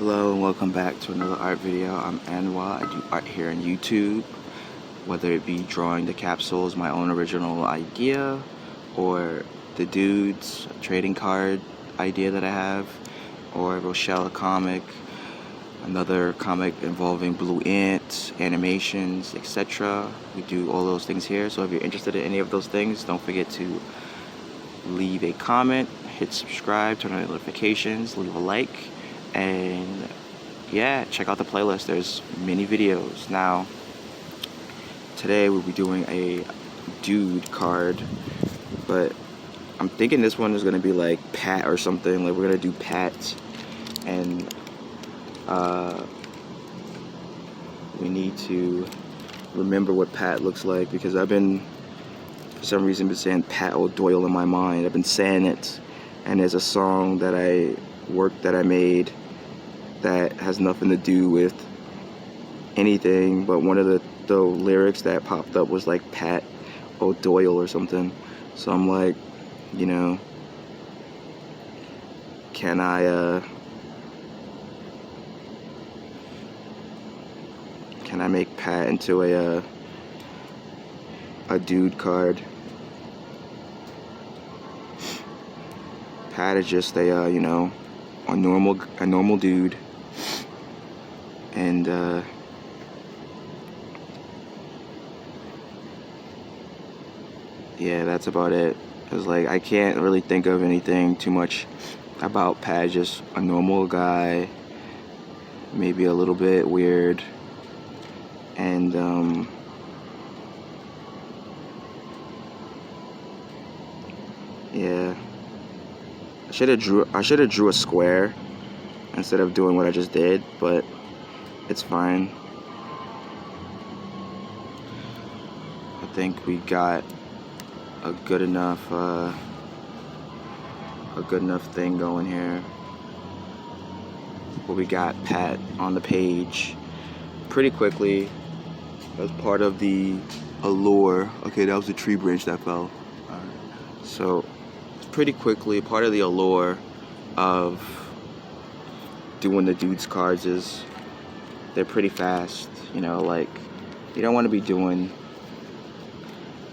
Hello and welcome back to another art video. I'm Anwa. I do art here on YouTube, whether it be drawing the capsules, my own original idea, or the Dude's trading card idea that I have, or Rochelle comic, another comic involving blue ants, animations, etc. We do all those things here, so if you're interested in any of those things, don't forget to leave a comment, hit subscribe, turn on notifications, leave a like, and yeah, check out the playlist. There's many videos. Now, today we'll be doing a Dude card, but I'm thinking this one is gonna be like Pat or something. Like we're gonna do Pat, and we need to remember what Pat looks like, because I've been, for some reason, been saying Pat O'Doyle in my mind. I've been saying it, and there's a song that I made that has nothing to do with anything, but one of the lyrics that popped up was like Pat O'Doyle or something. So I'm like, you know, can I make Pat into a Dude card? Pat is just a you know, a normal dude, and yeah, that's about it. Cause like I can't really think of anything too much about Pat. Just a normal guy, maybe a little bit weird, and yeah. I should have drew a square instead of doing what I just did, but it's fine. I think we got a good enough thing going here. But we got Pat on the page pretty quickly. As part of the allure. Okay, that was the tree branch that fell. So pretty quickly, part of the allure of doing the Dude's cards is they're pretty fast. You know, like you don't want to be doing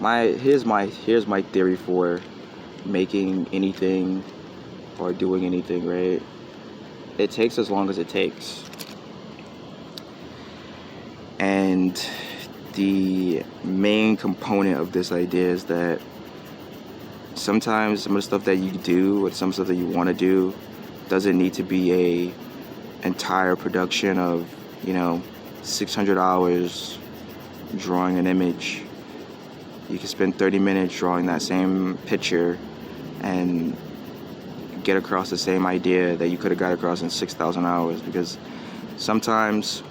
here's my theory for making anything or doing anything, right? It takes as long as it takes. And the main component of this idea is that sometimes some of the stuff that you do or some stuff that you want to do doesn't need to be a entire production of, you know, 600 hours drawing an image. You can spend 30 minutes drawing that same picture and get across the same idea that you could have got across in 6,000 hours, because sometimes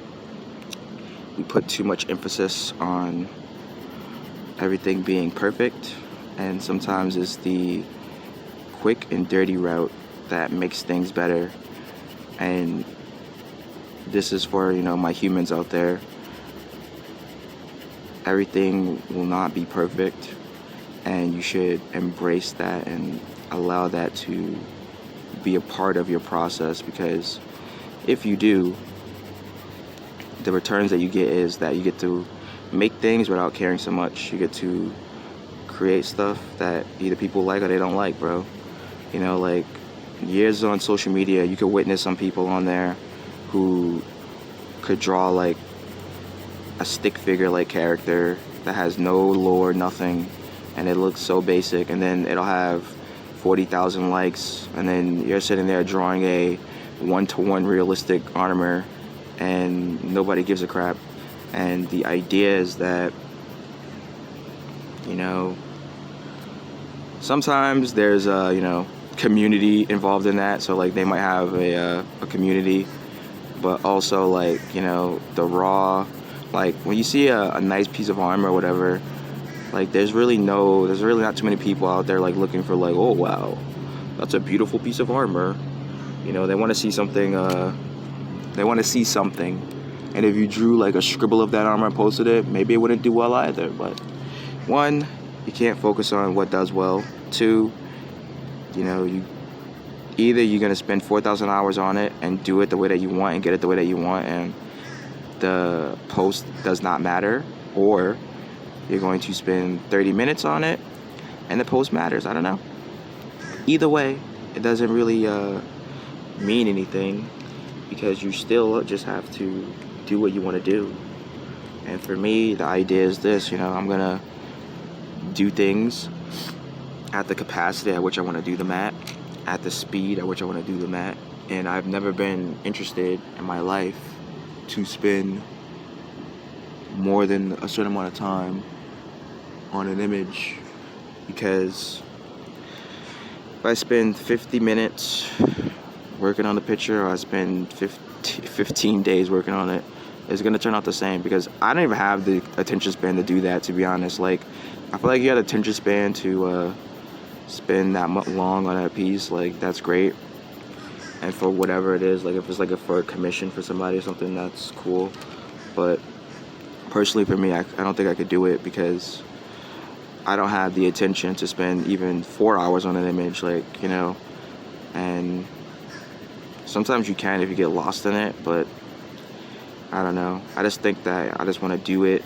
we put too much emphasis on everything being perfect, and sometimes it's the quick and dirty route that makes things better. And this is for, you know, my humans out there. Everything will not be perfect, and you should embrace that and allow that to be a part of your process, because if you do, the returns that you get is that you get to make things without caring so much. You get to create stuff that either people like or they don't like, bro. You know, like years on social media, you could witness some people on there who could draw like a stick figure like character that has no lore, nothing, and it looks so basic, and then it'll have 40,000 likes, and then you're sitting there drawing a one-to-one realistic armor and nobody gives a crap. And the idea is that, you know, sometimes there's you know, community involved in that, so like they might have a community, but also like, you know, the raw, like when you see a nice piece of armor or whatever, like there's really not too many people out there like looking for like, oh wow, that's a beautiful piece of armor. You know, they want to see something, and if you drew like a scribble of that armor and posted it, maybe it wouldn't do well either. But one, you can't focus on what does well. Two, you know, either you're going to spend 4,000 hours on it and do it the way that you want and get it the way that you want, and the post does not matter, or you're going to spend 30 minutes on it and the post matters. I don't know. Either way, it doesn't really mean anything, because you still just have to do what you want to do. And for me, the idea is this, I'm gonna do things at the capacity at which I want to do them at the speed at which I want to do them at. And I've never been interested in my life to spend more than a certain amount of time on an image, because if I spend 50 minutes working on the picture, or I spend 15 days working on it, it's gonna turn out the same, because I don't even have the attention span to do that, to be honest. Like, I feel like you have the attention span to spend that much long on a piece. Like, that's great, and for whatever it is, like if it's like for a commission for somebody or something, that's cool. But personally for me, I don't think I could do it, because I don't have the attention to spend even 4 hours on an image, and sometimes you can if you get lost in it, but I don't know. I just think that I just want to do it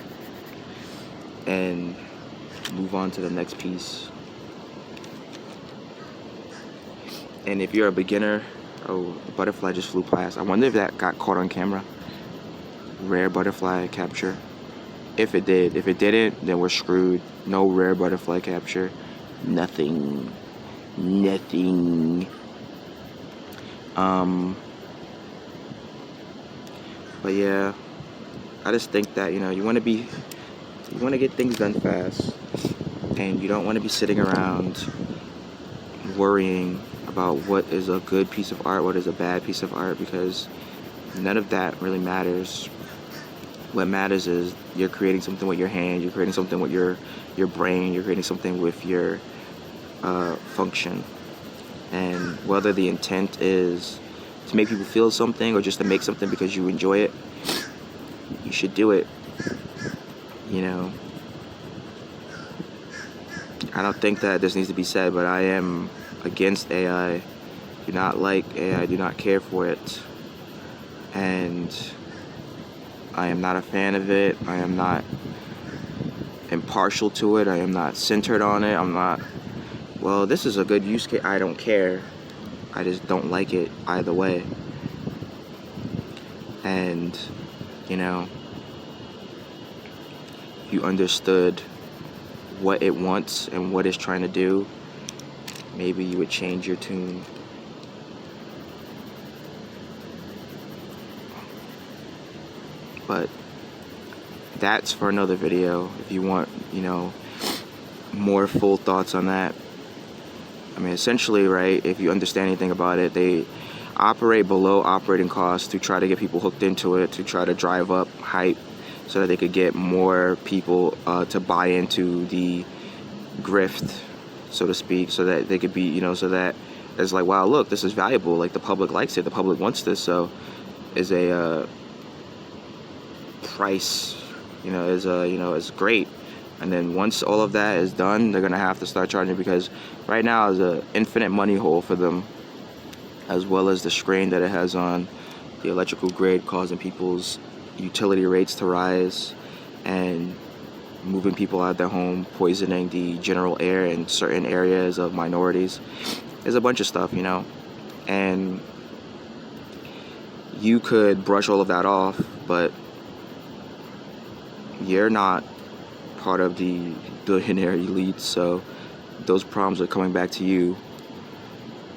and move on to the next piece. And if you're a beginner, oh, the butterfly just flew past. I wonder if that got caught on camera. Rare butterfly capture. If it did. If it didn't, then we're screwed. No rare butterfly capture. Nothing. But yeah, I just think that, you want to get things done fast, and you don't want to be sitting around worrying about what is a good piece of art, what is a bad piece of art, because none of that really matters. What matters is you're creating something with your hand, you're creating something with your brain, you're creating something with your function. And whether the intent is to make people feel something or just to make something because you enjoy it, you should do it. I don't think that this needs to be said, but I am against AI. Do not like AI, do not care for it. And I am not a fan of it. I am not impartial to it. I am not centered on it. I'm not, well, this is a good use case. I don't care. I just don't like it either way. And, if you understood what it wants and what it's trying to do, maybe you would change your tune. But that's for another video. If you want, more full thoughts on that. I mean, essentially, right, if you understand anything about it, they operate below operating costs to try to get people hooked into it, to try to drive up hype so that they could get more people to buy into the grift, so to speak, so that they could be, so that it's like, wow, look, this is valuable. Like, the public likes it. The public wants this. So is a price, is great. And then once all of that is done, they're going to have to start charging, because right now is an infinite money hole for them, as well as the strain that it has on the electrical grid, causing people's utility rates to rise and moving people out of their home, poisoning the general air in certain areas of minorities. There's a bunch of stuff, and you could brush all of that off, but you're not part of the billionaire elite, so those problems are coming back to you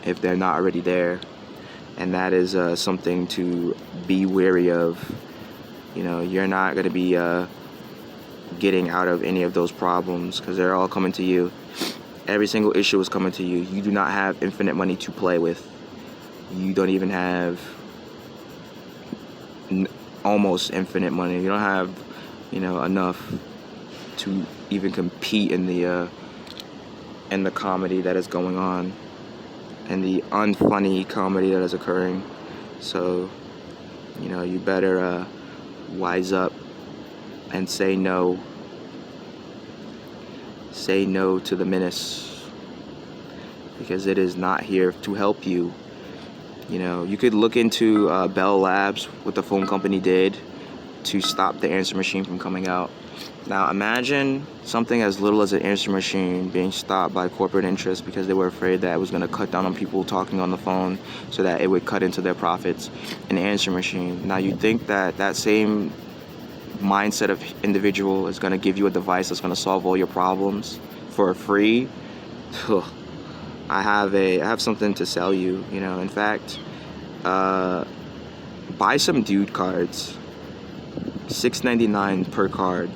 if they're not already there. And that is something to be wary of. You're not going to be getting out of any of those problems, because they're all coming to you. Every single issue is coming to you. You do not have infinite money to play with. You don't even have almost infinite money. You don't have, enough to even compete in the comedy that is going on, and the unfunny comedy that is occurring. So, you better wise up and say no. Say no to the menace, because it is not here to help you. You know, you could look into Bell Labs, what the phone company did to stop the answer machine from coming out. Now imagine something as little as an answer machine being stopped by corporate interests because they were afraid that it was going to cut down on people talking on the phone, so that it would cut into their profits. An answer machine. Now you think that that same mindset of individual is going to give you a device that's going to solve all your problems for free? I have something to sell you. You know, in fact, buy some Dude cards. $6.99 per card,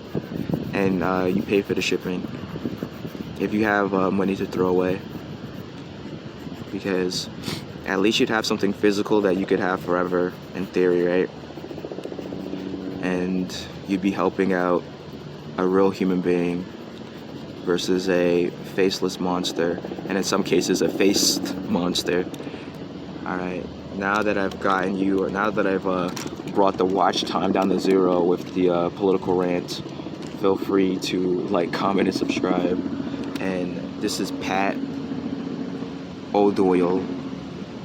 and you pay for the shipping if you have money to throw away, because at least you'd have something physical that you could have forever in theory, right? And you'd be helping out a real human being versus a faceless monster, and in some cases a faced monster. Alright, now that I've gotten you, or now that I've brought the watch time down to 0 with the political rant, feel free to like, comment, and subscribe. And this is Pat O'Doyle,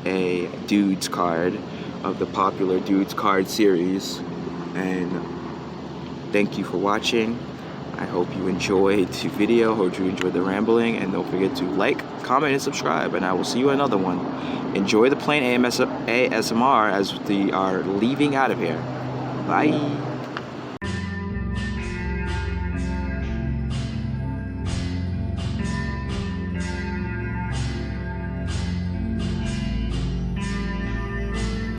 a Dudes card of the popular Dudes card series, and thank you for watching. I hope you enjoyed the video, hope you enjoyed the rambling, and don't forget to like, comment, and subscribe, and I will see you in another one. Enjoy the plain ASMR as we are leaving out of here. Bye.